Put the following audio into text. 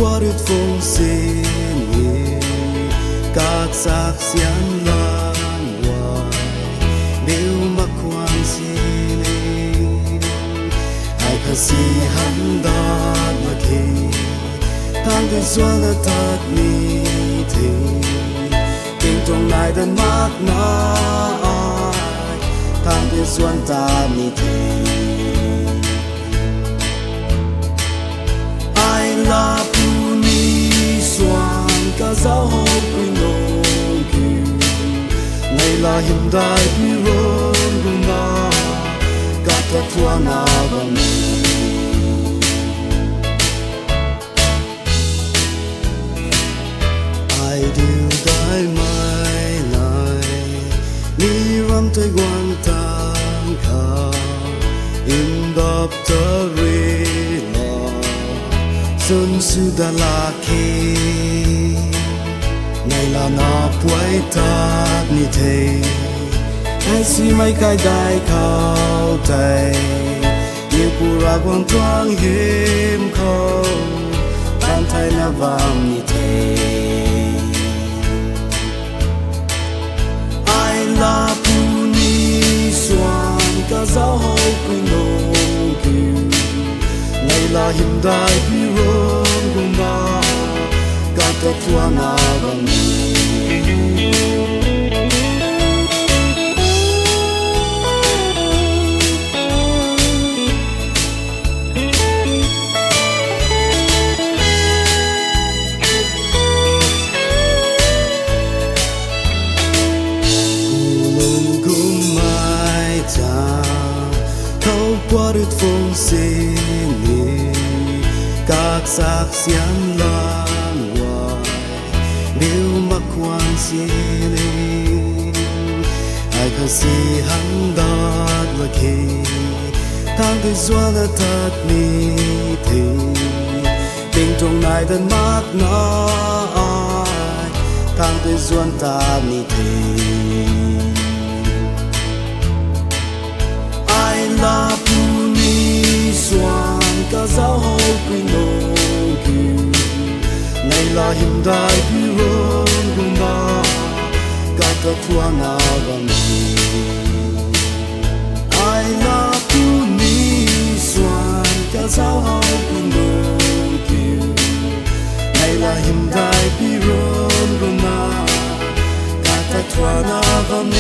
qua được phong sinh các sắc xiên lan hoài đều mặc quan xin ai khả si hắn đón mà khi tháng ngày xóa là thật mi thì kinh trong này đơn mát nói tháng ngày xóa ta mi thì ai là phụ ni xoan cả giáo hội quy nông kiều ngày là hiện đại quy rôn rung na cả thật thua na bằng ai điều đại mai này mi ram tay quan tam kha in đập tơ ri xuân su đà la kê ngày là nó quay ta ni thế ai si mấy cái đại khao tay yêu cu ra quan thoáng hiếm không tan thay na vàng ni thế ai là phụ ni xoan cả giáo hội quy nông kiều ngày là hiện đại quy rôn rung na cả thật thua na bằng qua được phong sinh các sắc xiên lan hoài đều mặc quan xin ai khả si hắn đón mà khi tháng ngày xóa là thật mi thì tình trong này đơn mát nói tháng ngày xóa ta mi thì ai là phụ ni xoan cả giáo hội quy nông kiều ngày là hiện đại quy rôn rung na cả thật thua na bằng ai là phụ ni xoan cả giáo hội quy nông kiều ngày là hiện đại quy rôn rung na cả thật thua na bằng